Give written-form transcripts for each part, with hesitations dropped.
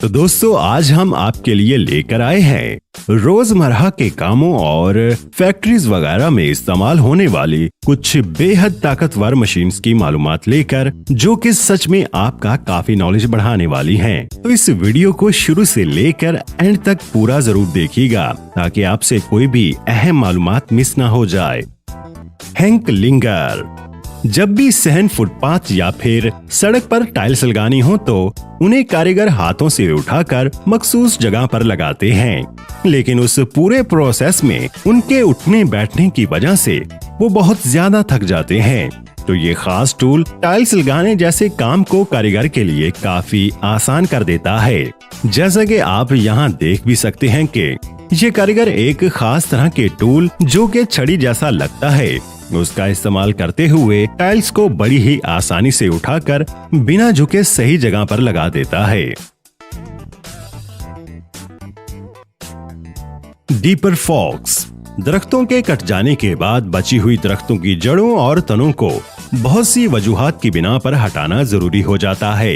तो दोस्तों आज हम आपके लिए लेकर आए हैं रोजमर्रा के कामों और फैक्ट्रीज वगैरह में इस्तेमाल होने वाली कुछ बेहद ताकतवर मशीन्स की मालूमात लेकर, जो कि सच में आपका काफी नॉलेज बढ़ाने वाली हैं। तो इस वीडियो को शुरू से लेकर एंड तक पूरा जरूर देखिएगा ताकि आपसे कोई भी अहम मालूमात मिस ना हो जाए। हैंक लिंगर। जब भी सहन फुटपाथ या फिर सड़क पर टाइल्स लगानी हो तो उन्हें कारीगर हाथों से उठाकर मखसूस जगह पर लगाते हैं, लेकिन उस पूरे प्रोसेस में उनके उठने बैठने की वजह से वो बहुत ज्यादा थक जाते हैं। तो ये खास टूल टाइल्स लगाने जैसे काम को कारीगर के लिए काफी आसान कर देता है। जैसा कि आप यहाँ देख भी सकते हैं कि ये कारीगर एक खास तरह के टूल जो कि छड़ी जैसा लगता है, उसका इस्तेमाल करते हुए टाइल्स को बड़ी ही आसानी से उठाकर बिना झुके सही जगह पर लगा देता है। Deeper fox. दरख्तों के कट जाने के बाद बची हुई दरख्तों की जड़ों और तनों को बहुत सी वजूहात की बिना पर हटाना जरूरी हो जाता है,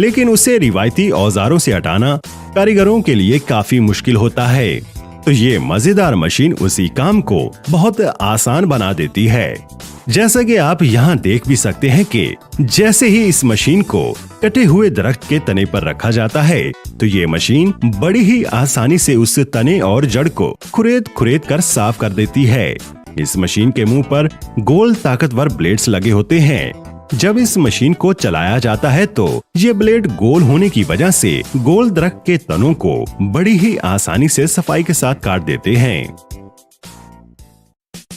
लेकिन उसे रिवायती औजारों से हटाना कारीगरों के लिए काफी मुश्किल होता है। तो ये मजेदार मशीन उसी काम को बहुत आसान बना देती है। जैसा कि आप यहाँ देख भी सकते हैं कि जैसे ही इस मशीन को कटे हुए दरख्त के तने पर रखा जाता है तो ये मशीन बड़ी ही आसानी से उस तने और जड़ को खुरेद कर साफ कर देती है। इस मशीन के मुंह पर गोल ताकतवर ब्लेड्स लगे होते हैं। जब इस मशीन को चलाया जाता है तो ये ब्लेड गोल होने की वजह से गोल दरख्त के तनों को बड़ी ही आसानी से सफाई के साथ काट देते हैं।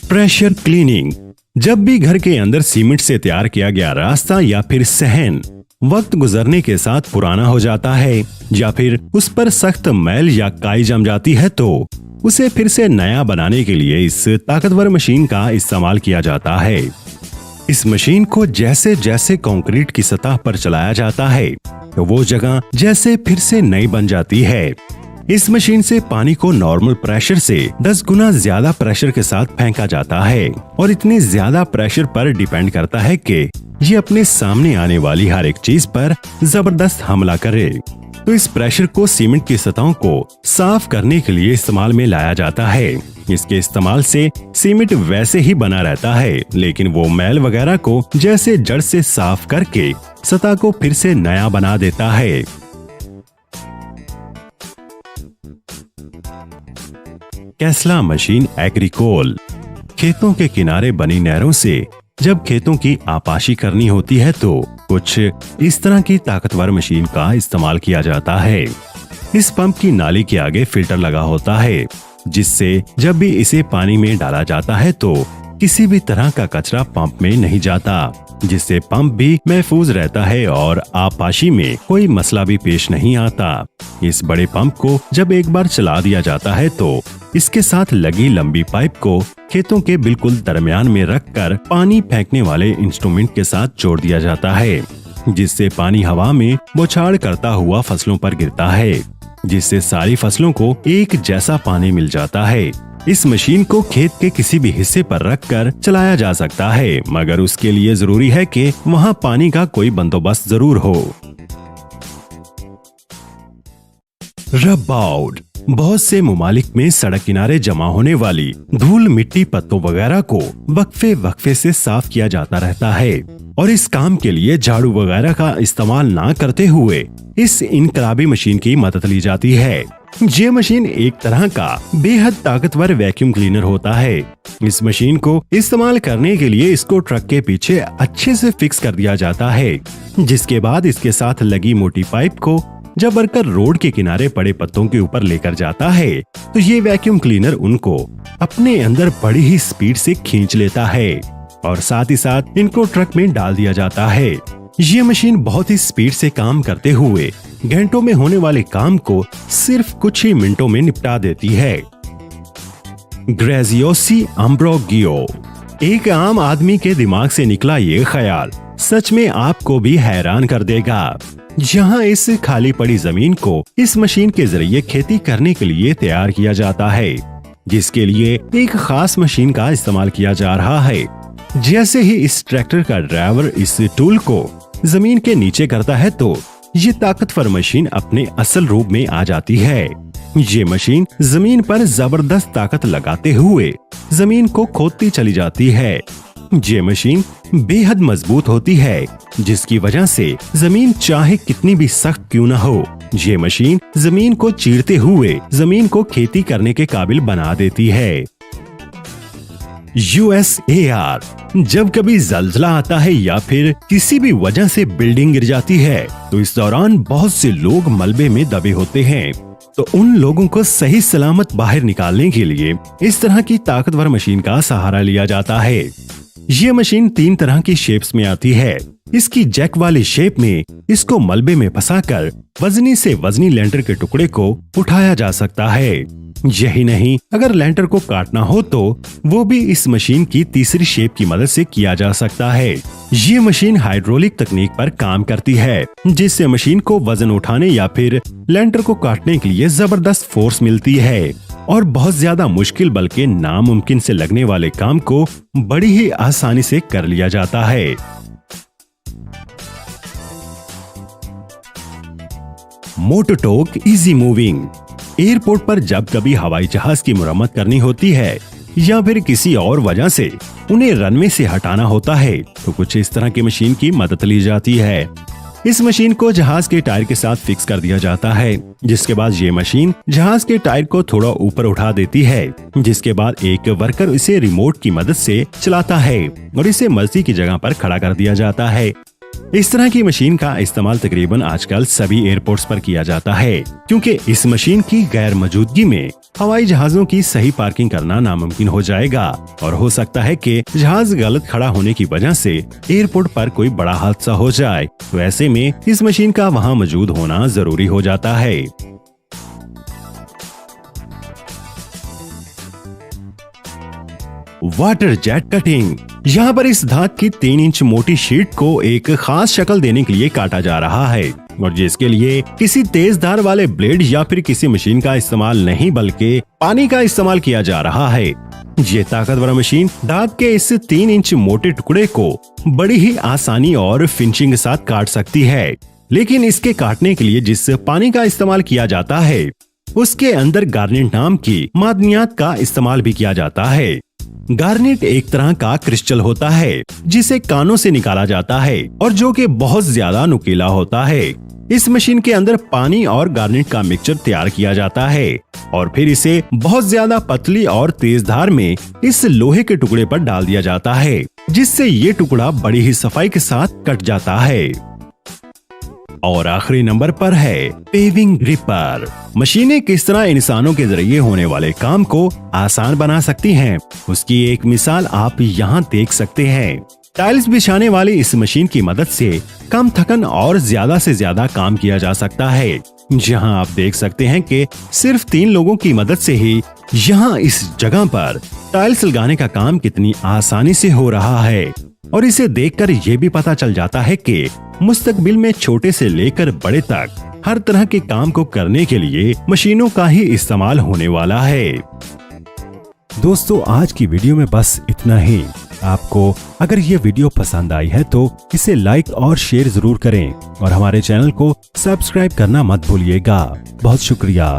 Pressure cleaning. जब भी घर के अंदर सीमेंट से तैयार किया गया रास्ता या फिर सहन वक्त गुजरने के साथ पुराना हो जाता है या फिर उस पर सख्त मैल या काई जम जाती है तो उसे फिर से नया बनाने के लिए इस ताकतवर मशीन का इस्तेमाल किया जाता है। इस मशीन को जैसे जैसे कंक्रीट की सतह पर चलाया जाता है तो वो जगह जैसे फिर से नई बन जाती है। इस मशीन से पानी को नॉर्मल प्रेशर से 10 गुना ज्यादा प्रेशर के साथ फेंका जाता है और इतनी ज्यादा प्रेशर पर डिपेंड करता है कि ये अपने सामने आने वाली हर एक चीज पर जबरदस्त हमला करे। तो इस प्रेशर को सीमेंट की सतहों को साफ करने के लिए इस्तेमाल में लाया जाता है। इसके इस्तेमाल से सीमेंट वैसे ही बना रहता है, लेकिन वो मैल वगैरह को जैसे जड़ से साफ करके सतह को फिर से नया बना देता है। कैस्ला मशीन एग्रीकोल। खेतों के किनारे बनी नहरों से जब खेतों की आपाशी करनी होती है तो कुछ इस तरह की ताकतवर मशीन का इस्तेमाल किया जाता है। इस पंप की नाली के आगे फिल्टर लगा होता है, जिससे जब भी इसे पानी में डाला जाता है तो किसी भी तरह का कचरा पंप में नहीं जाता, जिससे पंप भी महफूज रहता है और आपाशी में कोई मसला भी पेश नहीं आता। इस बड़े पंप को जब एक बार चला दिया जाता है तो इसके साथ लगी लंबी पाइप को खेतों के बिल्कुल दरमियान में रखकर पानी फेंकने वाले इंस्ट्रूमेंट के साथ जोड़ दिया जाता है, जिससे पानी हवा में बौछार करता हुआ फसलों पर गिरता है, जिससे सारी फसलों को एक जैसा पानी मिल जाता है। इस मशीन को खेत के किसी भी हिस्से पर रखकर चलाया जा सकता है, मगर उसके लिए जरूरी है कि वहाँ पानी का कोई बंदोबस्त जरूर हो। रबाउड। बहुत से ममालिक में सड़क किनारे जमा होने वाली धूल मिट्टी पत्तों वगैरह को वक्फे से साफ किया जाता रहता है और इस काम के लिए झाड़ू वगैरह का इस्तेमाल ना करते हुए इस इनकलाबी मशीन की मदद ली जाती है। ये मशीन एक तरह का बेहद ताकतवर वैक्यूम क्लीनर होता है। इस मशीन को इस्तेमाल करने के लिए इसको ट्रक के पीछे अच्छे से फिक्स कर दिया जाता है, जिसके बाद इसके साथ लगी मोटी पाइप को जब वर्कर रोड के किनारे पड़े पत्तों के ऊपर लेकर जाता है तो ये वैक्यूम क्लीनर उनको अपने अंदर बड़ी ही स्पीड से खींच लेता है और साथ ही साथ इनको ट्रक में डाल दिया जाता है। ये मशीन बहुत ही स्पीड से काम करते हुए घंटों में होने वाले काम को सिर्फ कुछ ही मिनटों में निपटा देती है। ग्रेजियोसी एम्ब्रोगियो। एक आम आदमी के दिमाग से निकला ये ख्याल सच में आपको भी हैरान कर देगा। जहां इस खाली पड़ी जमीन को इस मशीन के जरिए खेती करने के लिए तैयार किया जाता है, जिसके लिए एक खास मशीन का इस्तेमाल किया जा रहा है। जैसे ही इस ट्रैक्टर का ड्राइवर इस टूल को जमीन के नीचे करता है तो ये ताकतवर मशीन अपने असल रूप में आ जाती है। ये मशीन जमीन पर जबरदस्त ताकत लगाते हुए जमीन को खोदती चली जाती है। ये मशीन बेहद मजबूत होती है, जिसकी वजह से जमीन चाहे कितनी भी सख्त क्यों न हो, ये मशीन जमीन को चीरते हुए जमीन को खेती करने के काबिल बना देती है। USAR जब कभी जल्जला आता है या फिर किसी भी वजह से बिल्डिंग गिर जाती है तो इस दौरान बहुत से लोग मलबे में दबे होते हैं। तो उन लोगों को सही सलामत बाहर निकालने के लिए इस तरह की ताकतवर मशीन का सहारा लिया जाता है। ये मशीन 3 तरह की शेप्स में आती है। इसकी जैक वाली शेप में इसको मलबे में फंसाकर वजनी से वजनी लेंटर के टुकड़े को उठाया जा सकता है। यही नहीं, अगर लेंटर को काटना हो तो वो भी इस मशीन की तीसरी शेप की मदद से किया जा सकता है। ये मशीन हाइड्रोलिक तकनीक पर काम करती है, जिससे मशीन को वजन उठाने या फिर लेंटर को काटने के लिए जबरदस्त फोर्स मिलती है और बहुत ज्यादा मुश्किल बल्कि नामुमकिन से लगने वाले काम को बड़ी ही आसानी से कर लिया जाता है। मोटोटोक इजी मूविंग। एयरपोर्ट पर जब कभी हवाई जहाज की मुरम्मत करनी होती है या फिर किसी और वजह से उन्हें रनवे से हटाना होता है तो कुछ इस तरह की मशीन की मदद ली जाती है। इस मशीन को जहाज के टायर के साथ फिक्स कर दिया जाता है, जिसके बाद ये मशीन जहाज के टायर को थोड़ा ऊपर उठा देती है, जिसके बाद एक वर्कर इसे रिमोट की मदद से चलाता है और इसे मर्जी की जगह पर खड़ा कर दिया जाता है। इस तरह की मशीन का इस्तेमाल तकरीबन आजकल सभी एयरपोर्ट्स पर किया जाता है, क्योंकि इस मशीन की गैर मौजूदगी में हवाई जहाजों की सही पार्किंग करना नामुमकिन हो जाएगा और हो सकता है कि जहाज गलत खड़ा होने की वजह से एयरपोर्ट पर कोई बड़ा हादसा हो जाए, तो ऐसे में इस मशीन का वहां मौजूद होना जरूरी हो जाता है। Water jet cutting. यहाँ पर इस धात की 3 इंच मोटी शीट को एक खास शक्ल देने के लिए काटा जा रहा है और जिसके लिए किसी तेज धार वाले ब्लेड या फिर किसी मशीन का इस्तेमाल नहीं बल्कि पानी का इस्तेमाल किया जा रहा है। ये ताकतवर मशीन धात के इस 3 इंच मोटे टुकड़े को बड़ी ही आसानी और फिनिशिंग के साथ काट सकती है, लेकिन इसके काटने के लिए जिस पानी का इस्तेमाल किया जाता है उसके अंदर गार्नेट नाम की मादनियात का इस्तेमाल भी किया जाता है। गार्नेट एक तरह का क्रिस्टल होता है जिसे कानों से निकाला जाता है और जो कि बहुत ज्यादा नुकीला होता है। इस मशीन के अंदर पानी और गार्नेट का मिक्सचर तैयार किया जाता है और फिर इसे बहुत ज्यादा पतली और तेज धार में इस लोहे के टुकड़े पर डाल दिया जाता है, जिससे ये टुकड़ा बड़ी ही सफाई के साथ कट जाता है। और आखिरी नंबर पर है पेविंग ग्रिपर। मशीनें किस तरह इंसानों के जरिए होने वाले काम को आसान बना सकती हैं, उसकी एक मिसाल आप यहाँ देख सकते हैं। टाइल्स बिछाने वाली इस मशीन की मदद से कम थकन और ज्यादा से ज्यादा काम किया जा सकता है। जहाँ आप देख सकते हैं कि सिर्फ 3 लोगों की मदद से ही यहाँ इस जगह पर टाइल्स लगाने का काम कितनी आसानी से हो रहा है और इसे देखकर ये भी पता चल जाता है कि मुस्तकबिल में छोटे से लेकर बड़े तक हर तरह के काम को करने के लिए मशीनों का ही इस्तेमाल होने वाला है। दोस्तों, आज की वीडियो में बस इतना ही। आपको अगर ये वीडियो पसंद आई है तो इसे लाइक और शेयर जरूर करें और हमारे चैनल को सब्सक्राइब करना मत भूलिएगा। बहुत शुक्रिया।